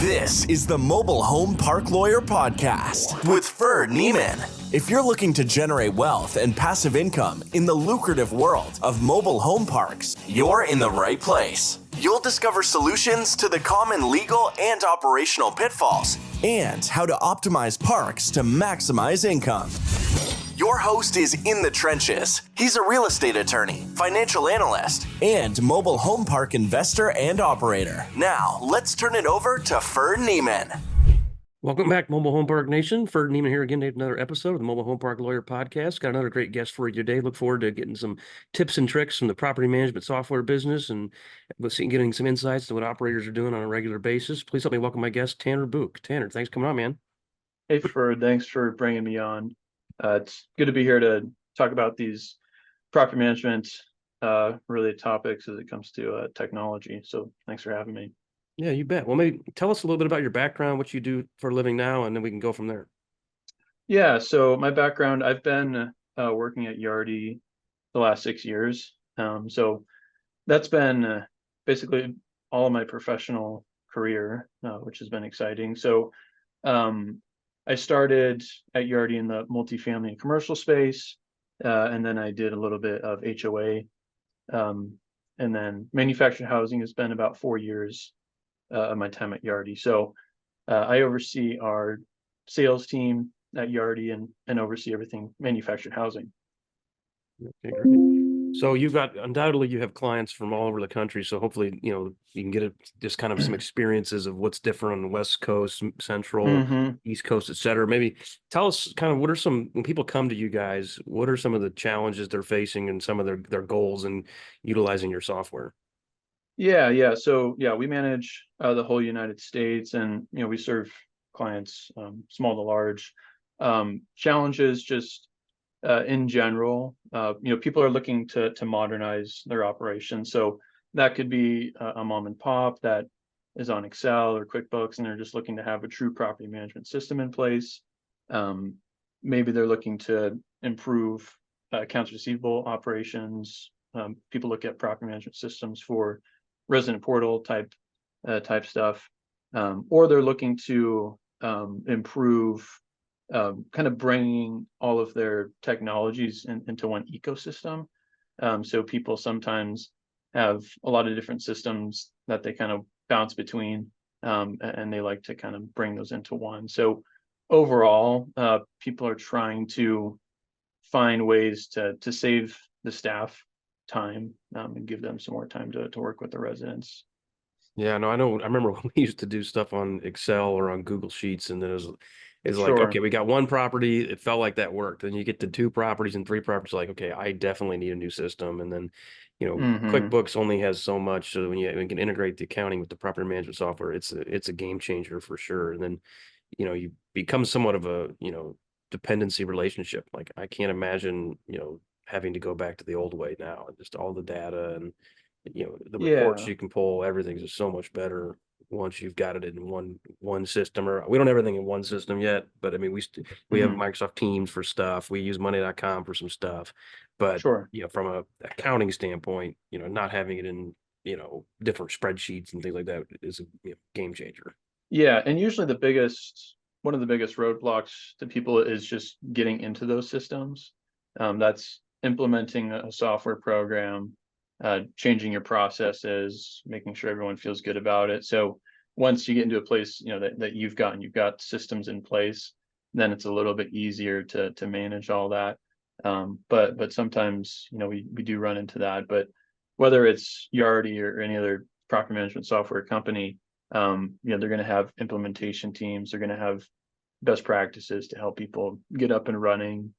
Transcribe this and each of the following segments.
This is the Mobile Home Park Lawyer Podcast with Ferd Neiman. If you're looking to generate wealth and passive income in the lucrative world of mobile home parks, you're in the right place. You'll discover solutions to the common legal and operational pitfalls and how to optimize parks to maximize income. Your host is in the trenches. He's a real estate attorney, financial analyst, and mobile home park investor and operator. Now, let's turn it over to Ferd Neiman. Welcome back, Mobile Home Park Nation. Ferd Neiman here again to another episode of the Mobile Home Park Lawyer Podcast. Got another great guest for you today. Look forward to getting some tips and tricks from the property management software business and getting some insights to what operators are doing on a regular basis. Please help me welcome my guest, Tanner Buuck. Tanner, thanks for coming on, man. Hey, Ferd, thanks for bringing me on. It's good to be here to talk about these property management related topics as it comes to technology. So thanks for having me. Yeah, you bet. Well, maybe tell us a little bit about your background, what you do for a living now, and then we can go from there. Yeah, so my background, I've been working at Yardi the last 6 years. So that's been basically all of my professional career, which has been exciting. So I started at Yardi in the multifamily and commercial space, and then I did a little bit of HOA, and then manufactured housing has been about 4 years of my time at Yardi. So I oversee our sales team at Yardi and oversee everything manufactured housing. Okay, great. So you have clients from all over the country. So hopefully, you can get just kind of some experiences of what's different on the West Coast, Central, East Coast, et cetera. Maybe tell us kind of when people come to you guys, what are some of the challenges they're facing and some of their goals in utilizing your software? Yeah. So we manage the whole United States, and we serve clients small to large. Challenges just in general, people are looking to modernize their operations. So that could be a mom and pop that is on Excel or QuickBooks, and they're just looking to have a true property management system in place. Maybe they're looking to improve accounts receivable operations. People look at property management systems for resident portal type stuff, or they're looking to improve kind of bringing all of their technologies into one ecosystem. So people sometimes have a lot of different systems that they kind of bounce between, and they like to kind of bring those into one. So overall, people are trying to find ways to save the staff time and give them some more time to work with the residents. Yeah, no, I know. I remember when we used to do stuff on Excel or on Google Sheets, and then it's like, Sure. okay, we got one property. It felt like that worked. Then you get to 2 properties and 3 properties, like, okay, I definitely need a new system. And then, QuickBooks only has so much. So when you can integrate the accounting with the property management software, it's a game changer for sure. And then, you become somewhat of a, dependency relationship. Like I can't imagine, having to go back to the old way now. Just all the data and the reports you can pull, everything's just so much better once you've got it in one system. Or we don't have everything in one system yet, but I mean we have Microsoft Teams for stuff. We use money.com for some stuff, but Sure. From a accounting standpoint, not having it in different spreadsheets and things like that is a game changer. Yeah, and usually one of the biggest roadblocks to people is just getting into those systems. That's implementing a software program, changing your processes, making sure everyone feels good about it. So once you get into a place, that you've got systems in place, then it's a little bit easier to manage all that. But sometimes, we do run into that. But whether it's Yardi or any other property management software company, they're going to have implementation teams. They're going to have best practices to help people get up and running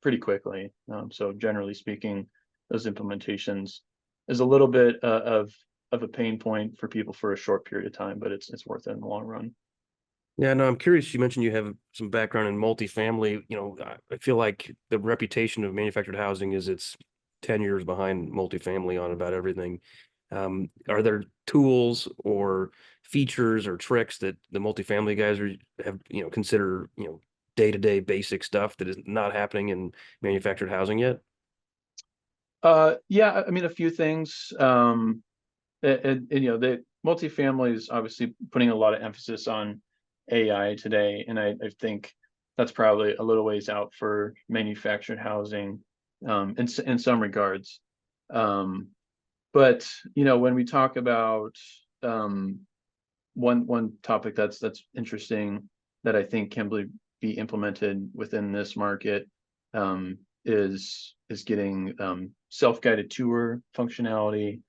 pretty quickly. So generally speaking, those implementations is a little bit of a pain point for people for a short period of time, but it's worth it in the long run. Yeah, no, I'm curious. You mentioned you have some background in multifamily. I feel like the reputation of manufactured housing is it's 10 years behind multifamily on about everything. Are there tools or features or tricks that the multifamily guys consider, day-to-day basic stuff that is not happening in manufactured housing yet? Yeah, I mean, a few things. And multifamily is obviously putting a lot of emphasis on AI today, and I think that's probably a little ways out for manufactured housing, in some regards. But when we talk about one topic that's interesting that I think can be implemented within this market, is getting self-guided tour functionality,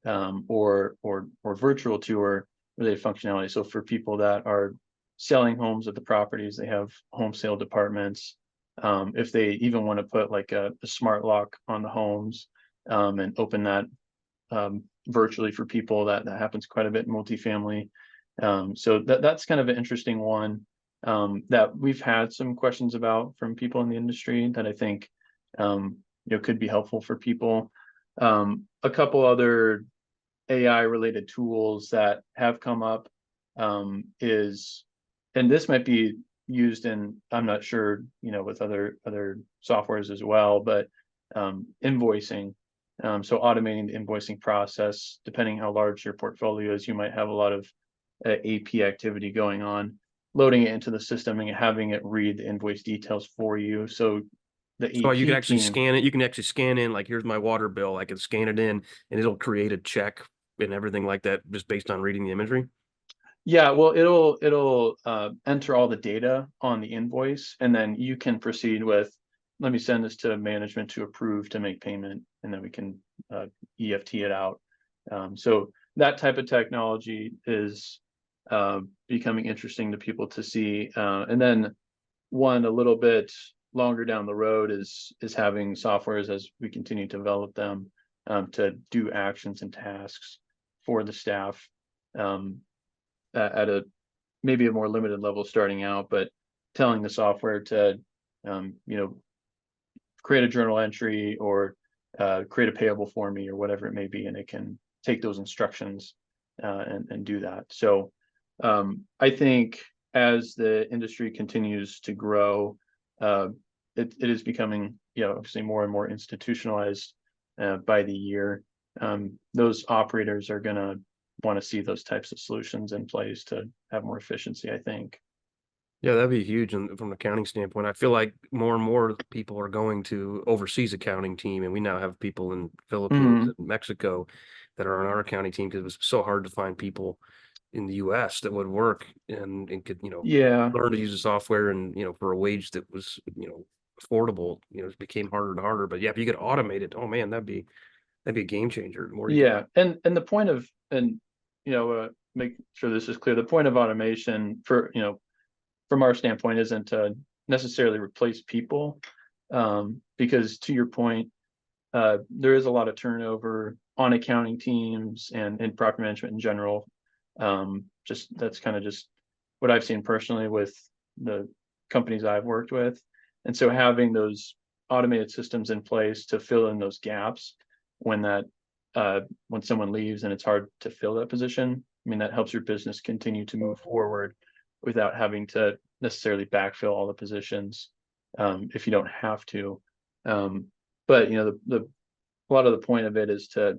or virtual tour related functionality. So for people that are selling homes at the properties, they have home sale departments. If they even want to put like a smart lock on the homes, and open that virtually for people, that happens quite a bit in multifamily. So that's kind of an interesting one, that we've had some questions about from people in the industry that I think could be helpful for people. A couple other AI related tools that have come up, is, and this might be used in, I'm not sure, with other softwares as well, but invoicing. So automating the invoicing process, depending how large your portfolio is, you might have a lot of AP activity going on, loading it into the system and having it read the invoice details for you. So the So you can AP actually team, scan it. You can actually scan in, like, here's my water bill. I can scan it in and it'll create a check and everything like that just based on reading the imagery. yeah, well, it'll enter all the data on the invoice, and then you can proceed with, let me send this to management to approve to make payment, and then we can EFT it out. So that type of technology is becoming interesting to people to see. And then one a little bit longer down the road is having softwares, as we continue to develop them, to do actions and tasks for the staff, at a maybe a more limited level starting out, but telling the software to create a journal entry, or create a payable for me, or whatever it may be, and it can take those instructions and do that. So I think as the industry continues to grow, it is becoming obviously more and more institutionalized by the year. Those operators are going to want to see those types of solutions in place to have more efficiency, I think. Yeah, that'd be huge. And from an accounting standpoint, I feel like more and more people are going to overseas accounting team, and we now have people in Philippines and Mexico that are on our accounting team, because it was so hard to find people in the US that would work and could, Yeah, learn to use the software, and, for a wage that was, affordable, it became harder and harder. But yeah, if you could automate it, oh man, that'd be a game changer. The more you yeah, and the point of, and make sure this is clear, the point of automation for from our standpoint isn't to necessarily replace people, because to your point, there is a lot of turnover on accounting teams and in property management in general. Just that's kind of just what I've seen personally with the companies I've worked with. And so having those automated systems in place to fill in those gaps when when someone leaves and it's hard to fill that position, I mean, that helps your business continue to move forward without having to necessarily backfill all the positions, if you don't have to. But a lot of the point of it is to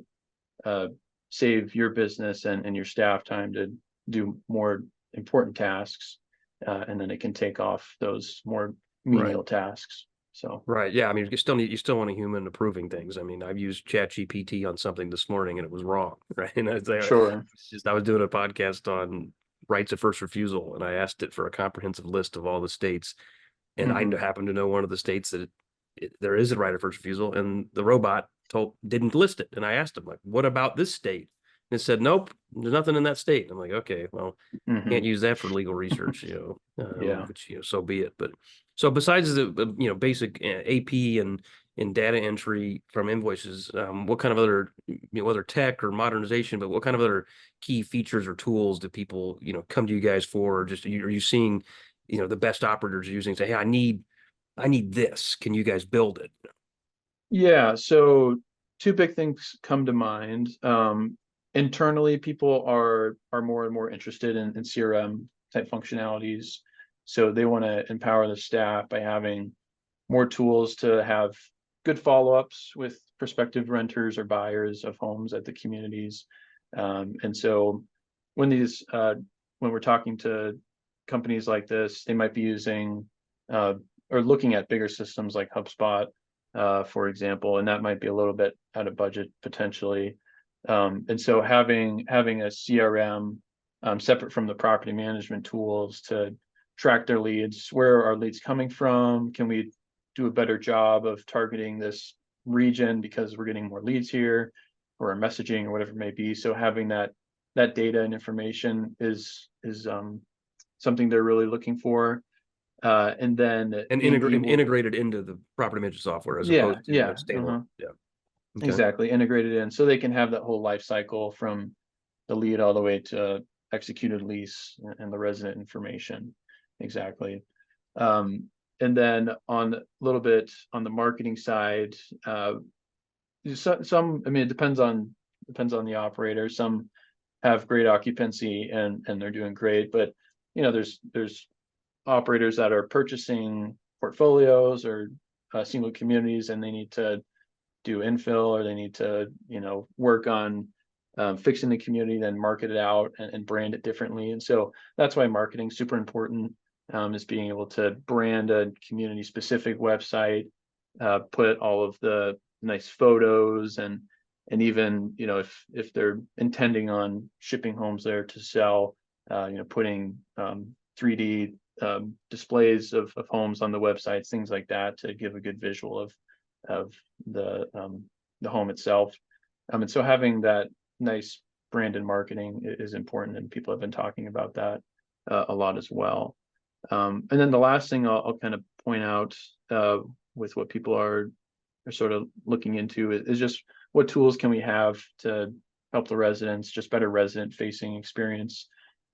save your business and your staff time to do more important tasks, and then it can take off those more menial tasks. So Right. Yeah. I mean, you still want a human approving things. I mean, I've used ChatGPT on something this morning and it was wrong. Right. And sure. I was doing a podcast on rights of first refusal, and I asked it for a comprehensive list of all the states. And I happen to know one of the states that there is a right of first refusal, and the robot didn't list it. And I asked him, like, what about this state? And it said, nope, there's nothing in that state. I'm like, okay, well, can't use that for legal research, Yeah. which, so be it. But so besides the, basic AP and data entry from invoices, what kind of other, whether tech or modernization, but what kind of other key features or tools do people, come to you guys for? Or just, are you seeing, the best operators using, say, hey, I need this. Can you guys build it? Yeah. So two big things come to mind. Internally, people are more and more interested in CRM type functionalities. So they want to empower the staff by having more tools to have good follow-ups with prospective renters or buyers of homes at the communities. And so when these when we're talking to companies like this, they might be using or looking at bigger systems like HubSpot, for example, and that might be a little bit out of budget potentially. And so having a CRM separate from the property management tools to track their leads, where are leads coming from? Can we do a better job of targeting this region because we're getting more leads here, or messaging or whatever it may be? So having that data and information is something they're really looking for. And then and integrated into the property management software as opposed to standalone. Yeah. Okay. Exactly, integrated in, so they can have that whole life cycle from the lead all the way to executed lease and the resident information. Exactly. And then on a little bit on the marketing side, some, I mean, it depends on the operator. Some have great occupancy and they're doing great, but there's operators that are purchasing portfolios or single communities, and they need to do infill, or they need to work on fixing the community, then market it out and brand it differently. And so that's why marketing is super important, is being able to brand a community specific website, put all of the nice photos, and even if they're intending on shipping homes there to sell, putting 3D displays of homes on the websites, things like that, to give a good visual of the home itself. And so having that nice branded marketing is important, and people have been talking about that a lot as well. And then the last thing I'll kind of point out with what people are sort of looking into is just what tools can we have to help the residents, just better resident facing experience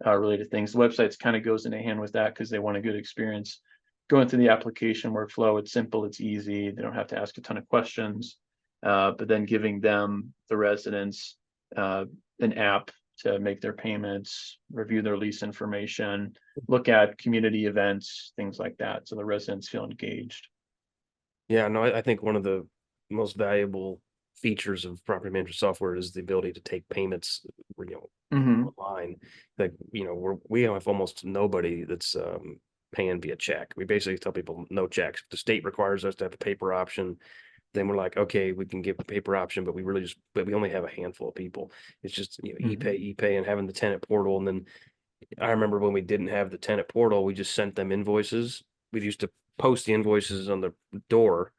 related things. The websites kind of goes in hand with that, because they want a good experience going through the application workflow. It's simple, it's easy, they don't have to ask a ton of questions, but then giving them, the residents, an app to make their payments, review their lease information, look at community events, things like that, so the residents feel engaged. Yeah, no, I think one of the most valuable features of property management software is the ability to take payments, online. Like, we have almost nobody that's paying via check. We basically tell people no checks. The state requires us to have a paper option. Then we're like, okay, we can give a paper option, but we only have a handful of people. It's just e-pay, and having the tenant portal. And then I remember when we didn't have the tenant portal, we just sent them invoices. We used to post the invoices on the door,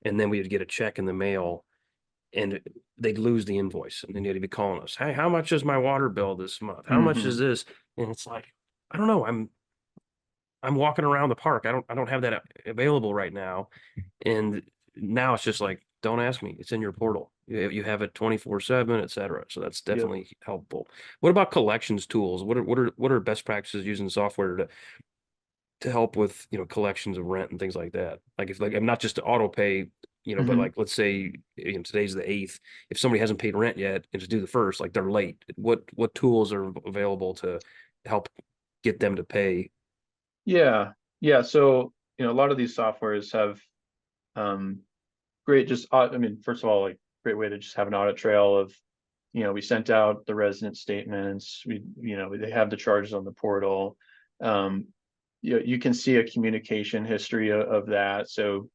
and then we'd get a check in the mail, and they'd lose the invoice, and then they'd be calling us, hey, how much is my water bill this month? How much is this? And it's like, I don't know, I'm walking around the park. I don't have that available right now. And now it's just like, don't ask me. It's in your portal. You have it 24/7, etc. So that's definitely helpful. What about collections tools? What are best practices using software to help with collections of rent and things like that? Like, if I'm not just to auto pay, but like, let's say today's the 8th. If somebody hasn't paid rent yet and it's due the 1st, like they're late, what tools are available to help get them to pay? Yeah. So a lot of these softwares have great, just I mean, first of all, like, great way to just have an audit trail of, we sent out the resident statements, they have the charges on the portal. You can see a communication history of that. So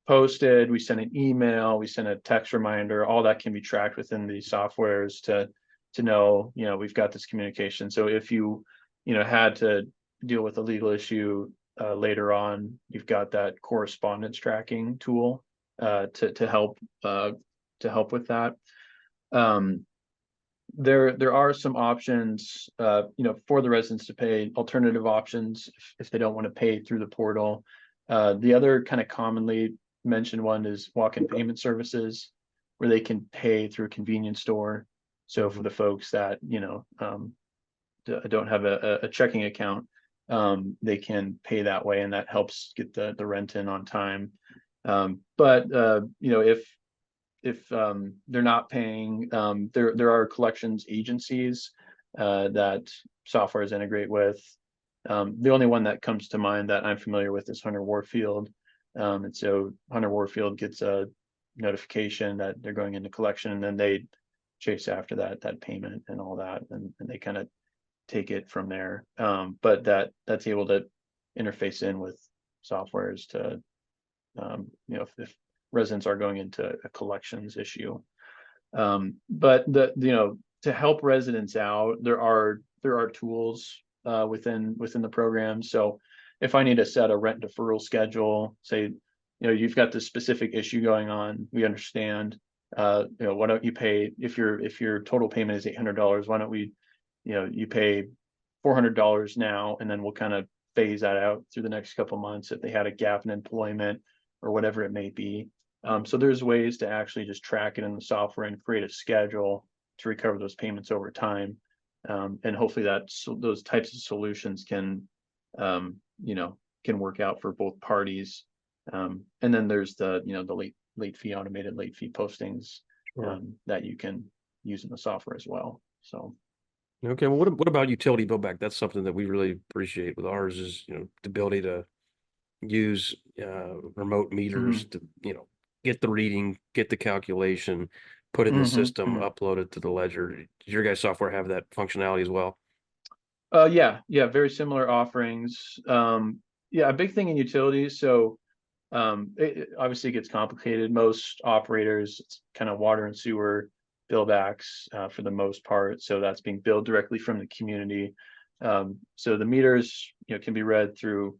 posted, we sent an email, we sent a text reminder, all that can be tracked within these softwares to know, we've got this communication. So if you had to deal with a legal issue later on, you've got that correspondence tracking tool to help with that. There are some options, for the residents to pay, alternative options if they don't want to pay through the portal. The other kind of commonly mentioned one is walk-in payment services, where they can pay through a convenience store. So for the folks that don't have a checking account, they can pay that way, and that helps get the rent in on time. But if they're not paying, there are collections agencies that softwares integrate with. The only one that comes to mind that I'm familiar with is Hunter Warfield. And so Hunter Warfield gets a notification that they're going into collection, and then they chase after that payment and all that, and they kind of take it from there. But that's able to interface in with softwares to, if residents are going into a collections issue. But to help residents out, there are tools within the program. So if I need to set a rent deferral schedule, say, you've got this specific issue going on, we understand. Why don't you pay, if your total payment is $800, why don't we, you pay $400 now, and then we'll kind of phase that out through the next couple months if they had a gap in employment or whatever it may be. So there's ways to actually just track it in the software and create a schedule to recover those payments over time. And hopefully those types of solutions can work out for both parties. And then there's the late fee, automated late fee postings, Sure. that you can use in the software as well. So. Okay, well, what about utility bill back? That's something that we really appreciate with ours is, the ability to use remote meters to, get the reading, get the calculation, put it in the system, upload it to the ledger. Does your guys' software have that functionality as well? Yeah, very similar offerings. A big thing in utilities. So it obviously gets complicated. Most operators, it's kind of water and sewer bill backs for the most part. So that's being billed directly from the community. So the meters, can be read through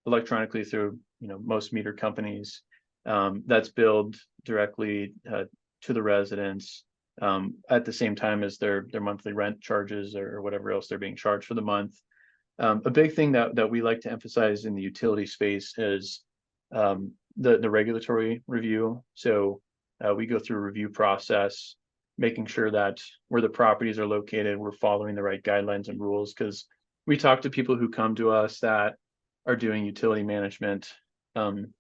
electronically through, most meter companies. That's billed directly to the residents at the same time as their monthly rent charges or whatever else they're being charged for the month. A big thing that we like to emphasize in the utility space is the regulatory review. So we go through a review process, making sure that where the properties are located, we're following the right guidelines and rules. Because we talk to people who come to us that are doing utility management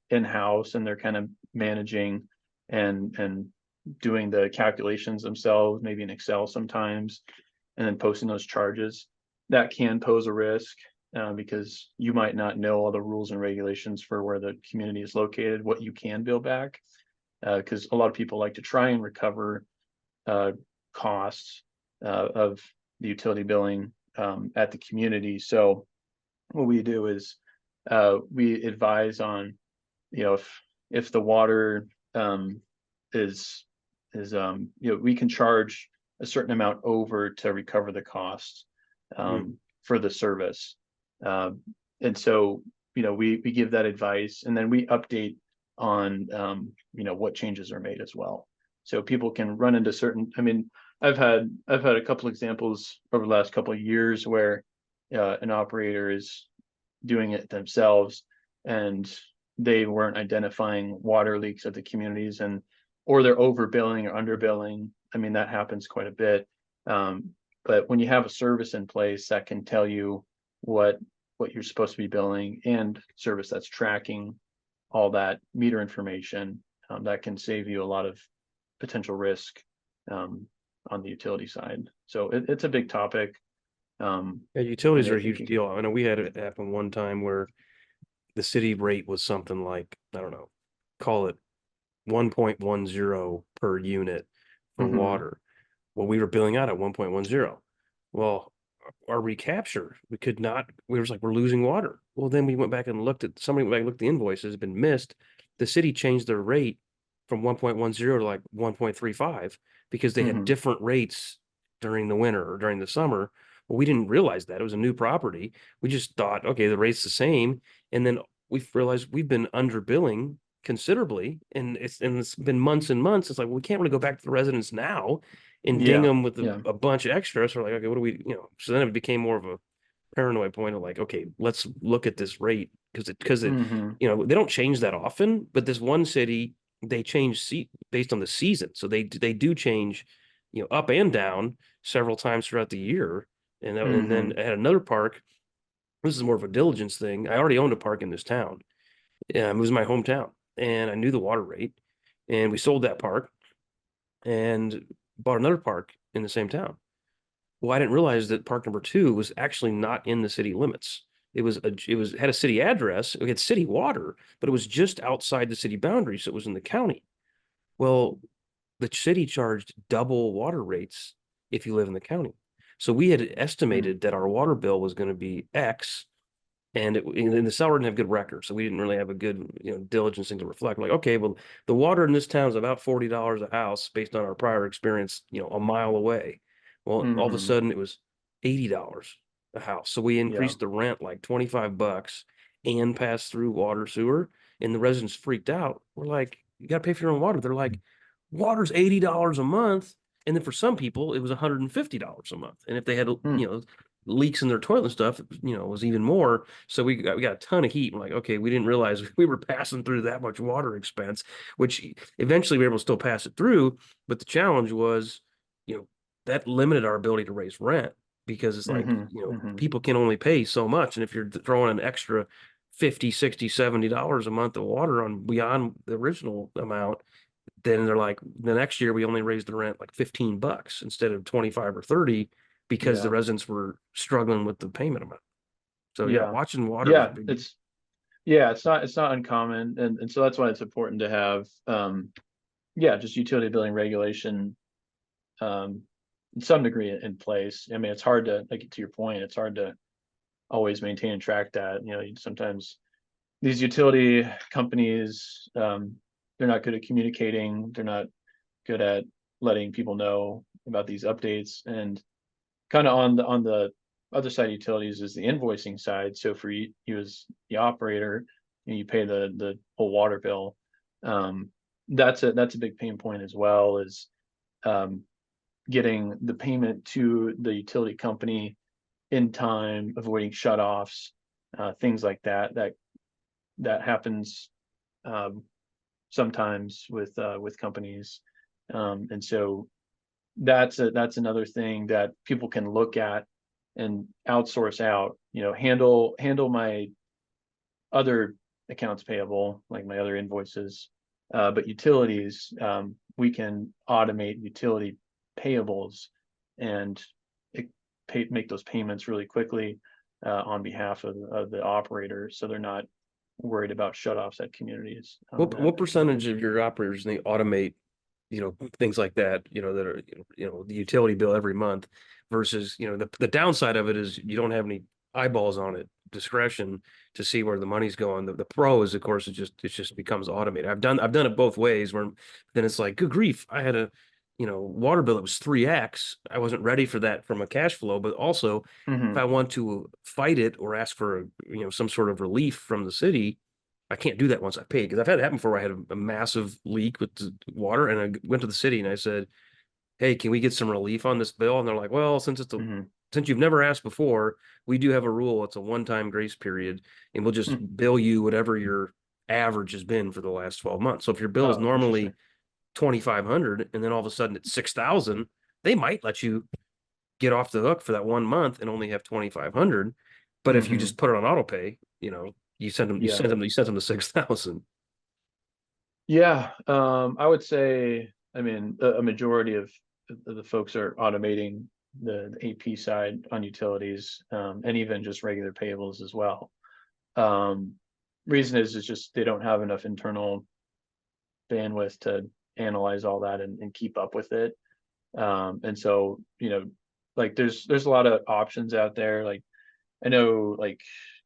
in-house, and they're kind of managing and doing the calculations themselves, maybe in Excel sometimes, and then posting those charges. That can pose a risk because you might not know all the rules and regulations for where the community is located, what you can bill back. Because a lot of people like to try and recover costs of the utility billing at the community. So what we do is we advise on, if the water is we can charge a certain amount over to recover the costs for the service. And so, we give that advice, and then we update on, what changes are made as well. So people can run into certain, I've had a couple examples over the last couple of years where an operator is doing it themselves and they weren't identifying water leaks at the communities, or they're overbilling or underbilling. That happens quite a bit. But when you have a service in place that can tell you what you're supposed to be billing, and service that's tracking all that meter information, that can save you a lot of potential risk on the utility side. So it's a big topic. Utilities are a huge deal. I know we had it happen one time where the city rate was something like, I don't know, call it 1.10 per unit for water. Well, we were billing out at 1.10. Well, our recapture, we're losing water. Well, then we went back and looked at the invoices, had been missed. The city changed their rate from 1.10 to like 1.35 because they had different rates during the winter or during the summer. Well, we didn't realize that. It was a new property. We just thought, okay, the rate's the same. And then we realized we've been underbilling considerably, and it's been months and months. It's like, well, we can't really go back to the residents now and ding them with a bunch of extra. So we're like, okay, what do we, so then it became more of a paranoid point of like, okay, let's look at this rate because they don't change that often, but this one city, they change based on the season. So they do change, up and down several times throughout the year. And then at another park, this is more of a diligence thing. I already owned a park in this town. It was my hometown, and I knew the water rate, and we sold that park and bought another park in the same town. Well, I didn't realize that park number 2 was actually not in the city limits. It had a city address. It had city water, but it was just outside the city boundaries. So it was in the county. Well, the city charged double water rates if you live in the county. So we had estimated that our water bill was going to be X, and the seller didn't have good records, so we didn't really have a good, diligence thing to reflect. Like, okay, well, the water in this town is about $40 a house based on our prior experience, a mile away. Well, all of a sudden it was $80 a house. So we Yeah. increased the rent like $25 and passed through water, sewer, and the residents freaked out. We're like, you got to pay for your own water. They're like, water's $80 a month. And then for some people, it was $150 a month. And if they had, leaks in their toilet and stuff, it was even more. So we got a ton of heat. I'm like, okay, we didn't realize we were passing through that much water expense, which eventually we were able to still pass it through. But the challenge was, that limited our ability to raise rent, because it's like, people can only pay so much. And if you're throwing an extra 50, 60, $70 a month of water on beyond the original amount, then they're like, the next year we only raised the rent like $15 instead of 25 or 30, because the residents were struggling with the payment amount. So watching water is big. It's not uncommon, and so that's why it's important to have just utility billing regulation in some degree in place. I mean, it's hard to, like, to your point, it's hard to always maintain and track that. Sometimes these utility companies, they're not good at communicating, they're not good at letting people know about these updates. And kind of on the other side of utilities is the invoicing side. So for you as the operator, you pay the whole water bill. That's a big pain point as well, is getting the payment to the utility company in time, avoiding shutoffs, things like that. That happens sometimes with companies, and so that's another thing that people can look at and outsource out. Handle my other accounts payable, like my other invoices, but utilities, we can automate utility payables and make those payments really quickly on behalf of the operator, so they're not worried about shutoffs at communities. What percentage of your operators, they automate, things like that, that are, the utility bill every month, versus, the downside of it is you don't have any eyeballs on it, discretion to see where the money's going. The pro is, of course, it just becomes automated. I've done it both ways, where then it's like, good grief, I had a water bill that was 3x. I wasn't ready for that from a cash flow, but also if I want to fight it or ask for some sort of relief from the city, I can't do that once I paid, because I've had it happen before. I had a massive leak with the water, and I went to the city and I said, hey, can we get some relief on this bill? And they're like, well, since you've never asked before, we do have a rule. It's a one-time grace period, and we'll just bill you whatever your average has been for the last 12 months. So if your bill is normally 2,500 and then all of a sudden it's 6,000, they might let you get off the hook for that 1 month and only have 2,500. But if you just put it on auto pay, you send them to 6,000. Yeah, I would say, I mean, a majority of the folks are automating the AP side on utilities, and even just regular payables as well. Reason is just they don't have enough internal bandwidth to analyze all that and keep up with it. And so, like there's a lot of options out there. Like I know, like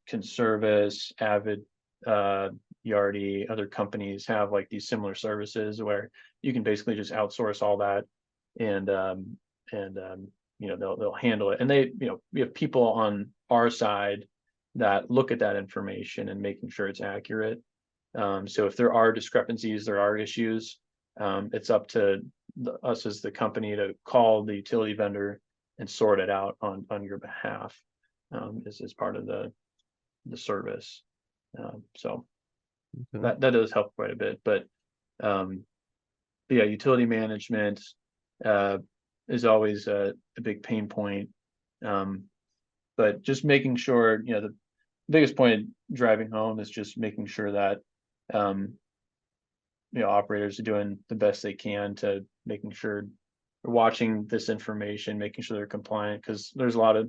Conservice, Avid, Yardi, other companies have like these similar services where you can basically just outsource all that, and they'll handle it. And we have people on our side that look at that information and making sure it's accurate. So if there are discrepancies, there are issues, it's up to us as the company to call the utility vendor and sort it out on your behalf, as part of the service. So that does help quite a bit. But utility management is always a big pain point. But just making sure, the biggest point driving home is just making sure that operators are doing the best they can to making sure they're watching this information, making sure they're compliant, because there's a lot of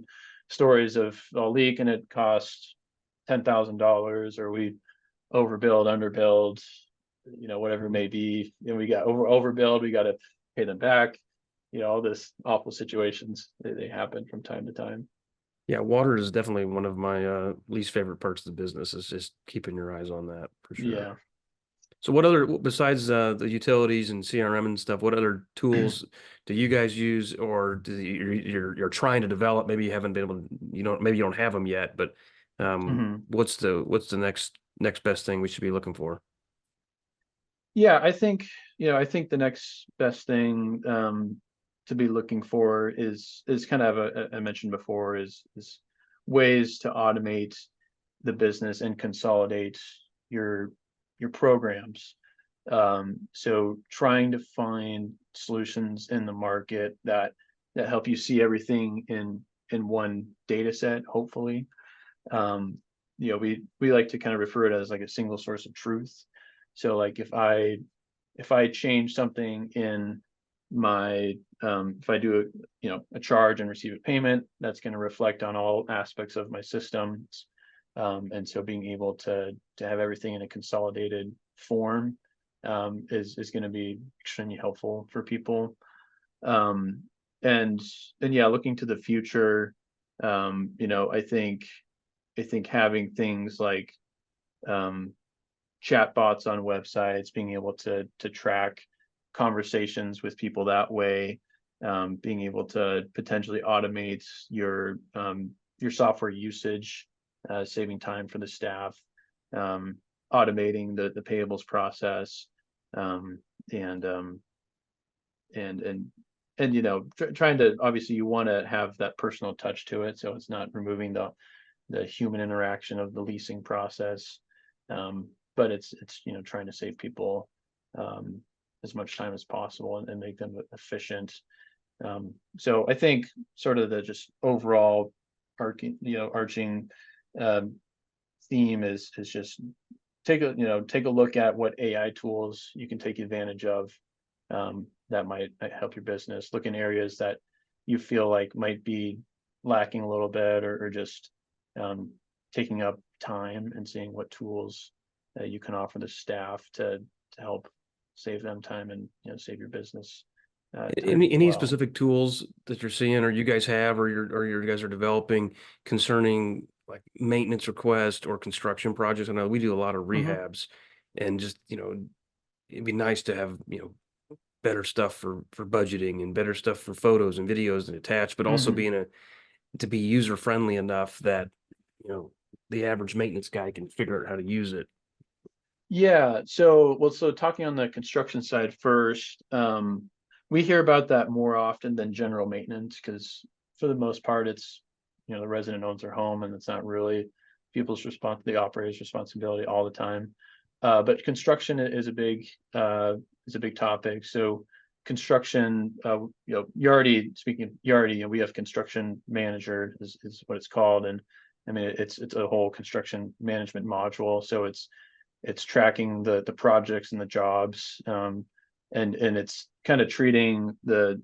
stories of a leak and it costs $10,000, or we overbilled, underbilled, whatever it may be, and we got overbilled, we got to pay them back. all this awful situations, they happen from time to time. Yeah, water is definitely one of my least favorite parts of the business, is just keeping your eyes on that for sure. Yeah. So what other, besides the utilities and CRM and stuff, what other tools do you guys use, or you're trying to develop? Maybe you haven't been able to, maybe you don't have them yet, but what's the next best thing we should be looking for? Yeah, I think the next best thing to be looking for is kind of I mentioned before is ways to automate the business and consolidate your programs. So trying to find solutions in the market that help you see everything in one data set, hopefully. We like to kind of refer it as like a single source of truth. So like if I change something in my if I do a charge and receive a payment, that's going to reflect on all aspects of my systems. And so being able to have everything in a consolidated form is going to be extremely helpful for people. And yeah, looking to the future, I think having things like chatbots on websites, being able to track conversations with people that way, being able to potentially automate your software usage, saving time for the staff, automating the payables process, and trying to, obviously you want to have that personal touch to it, so it's not removing the human interaction of the leasing process, but it's trying to save people as much time as possible and make them efficient. So I think sort of the just overall arching theme is just take a look at what AI tools you can take advantage of that might help your business. Look in areas that you feel like might be lacking a little bit, or just taking up time and seeing what tools you can offer the staff to help save them time and save your business Any specific tools that you're seeing, or you guys have, or you guys are developing concerning like maintenance requests or construction projects? I know we do a lot of rehabs, and just it'd be nice to have better stuff for budgeting and better stuff for photos and videos and attached, but also to be user friendly enough that the average maintenance guy can figure out how to use it. Yeah. So talking on the construction side first, we hear about that more often than general maintenance, because for the most part, it's, the resident owns their home and it's not really the operator's responsibility all the time. But construction is a big topic. So construction, Yardi, speaking of Yardi, we have construction manager is what it's called. And I mean, it's a whole construction management module. So it's tracking the projects and the jobs, and it's kind of treating the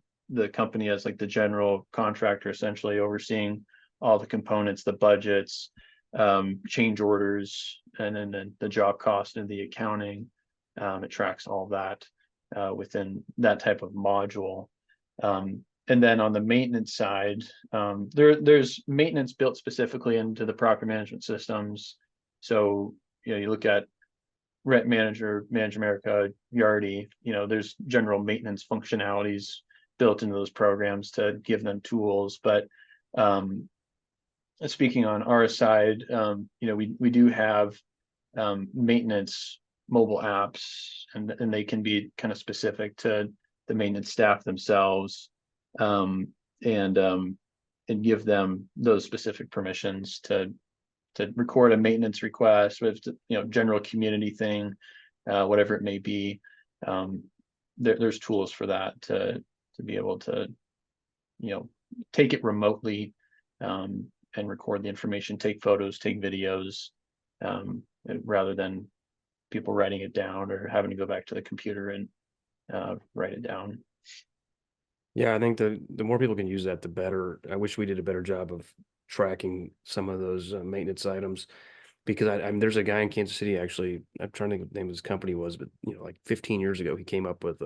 company as like the general contractor, essentially overseeing all the components, the budgets, change orders, and then the job cost and the accounting. It tracks all that within that type of module. And then on the maintenance side, there's maintenance built specifically into the property management systems. So you look at Rent Manager, Manage America, Yardi, there's general maintenance functionalities built into those programs to give them tools. But speaking on our side, we do have maintenance mobile apps, and they can be kind of specific to the maintenance staff themselves, and give them those specific permissions to record a maintenance request with general community thing, whatever it may be. There's tools for that to be able to take it remotely, and record the information, take photos, take videos, rather than people writing it down or having to go back to the computer and write it down. Yeah, I think the more people can use that, the better. I wish we did a better job of tracking some of those maintenance items, because I mean, there's a guy in Kansas City, actually, I'm trying to think what the name of his company was, but like 15 years ago, he came up with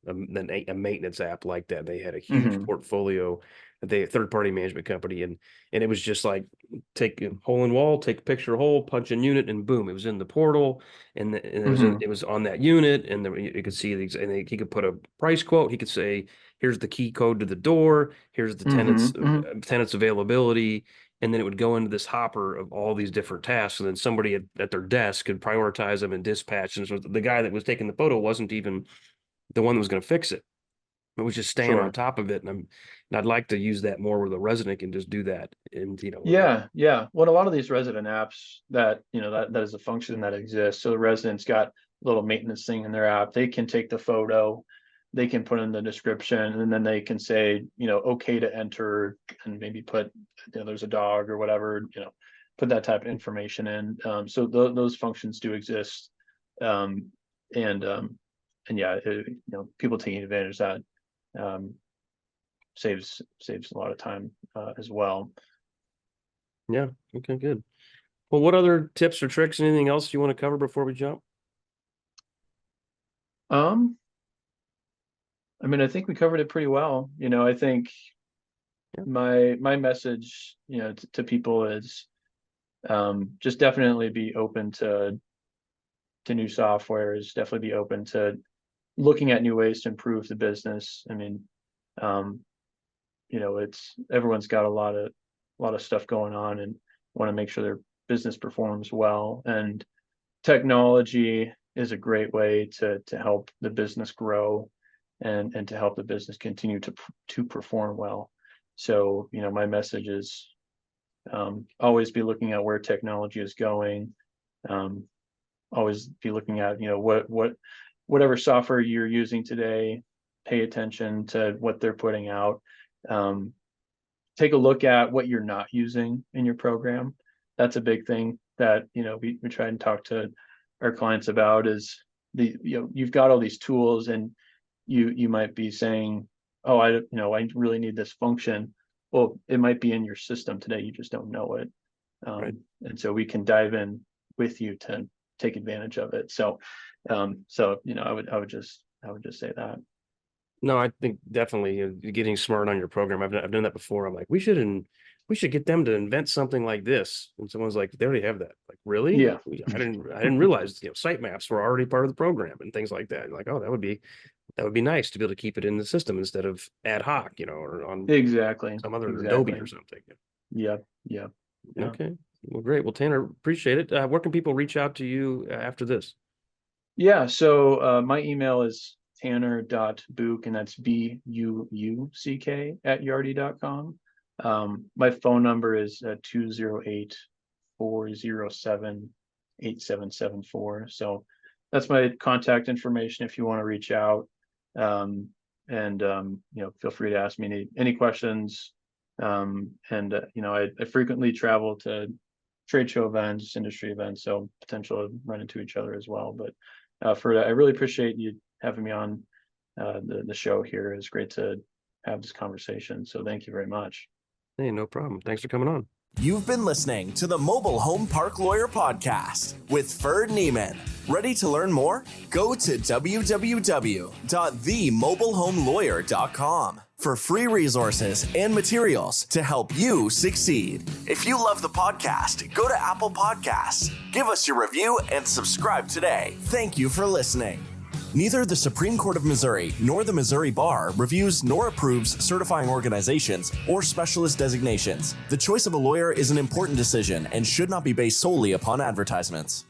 a maintenance app like that. They had a huge portfolio. They third-party management company, and it was just like take a hole in wall, take a picture of hole, punch in unit, and boom, it was in the portal, and it was on that unit, and you could see these, and he could put a price quote. He could say, "Here's the key code to the door. Here's the tenant's availability." And then it would go into this hopper of all these different tasks. And then somebody at their desk could prioritize them and dispatch. And so the guy that was taking the photo wasn't even the one that was going to fix it. It was just staying on top of it. And I'd like to use that more where the resident can just do that. And, Yeah. Well, a lot of these resident apps that is a function that exists. So the resident's got a little maintenance thing in their app. They can take the photo, they can put in the description, and then they can say, okay to enter, and maybe put, there's a dog or whatever, put that type of information in. So those functions do exist. And yeah, people taking advantage of that saves a lot of time as well. Yeah. Okay, good. Well, what other tips or tricks, anything else you want to cover before we jump? I think we covered it pretty well. I think my message, to people is just definitely be open to new softwares, definitely be open to looking at new ways to improve the business. It's everyone's got a lot of stuff going on and want to make sure their business performs well. And technology is a great way to help the business grow and to help the business continue to perform well. So, my message is always be looking at where technology is going. Always be looking at, whatever software you're using today, pay attention to what they're putting out. Take a look at what you're not using in your program. That's a big thing that, we try and talk to our clients about is you've got all these tools and you might be saying, oh, I really need this function. Well, it might be in your system today. You just don't know it. Right. And so we can dive in with you to take advantage of it. So, I would just say that. No, I think definitely getting smart on your program. I've done that before. I'm like, we should get them to invent something like this. And someone's like, they already have that. Like, really? Yeah. I didn't realize, site maps were already part of the program and things like that. Like, oh, that would be nice to be able to keep it in the system instead of ad hoc, or on some other Adobe or something. Yeah. Okay. Well, great. Well, Tanner, appreciate it. Where can people reach out to you after this? Yeah. So my email is tanner.buuck, and that's Buuck @yardi.com. My phone number is 208-407-8774. So that's my contact information if you want to reach out. Feel free to ask me any questions. I frequently travel to trade show events, industry events, so potential to run into each other as well. But I really appreciate you having me on the show here. It's great to have this conversation. So thank you very much. Hey, no problem. Thanks for coming on. You've been listening to the Mobile Home Park Lawyer Podcast with Ferd Neiman. Ready to learn more? Go to www.themobilehomelawyer.com for free resources and materials to help you succeed. If you love the podcast, go to Apple Podcasts, give us your review, and subscribe today. Thank you for listening. Neither the Supreme Court of Missouri nor the Missouri Bar reviews nor approves certifying organizations or specialist designations. The choice of a lawyer is an important decision and should not be based solely upon advertisements.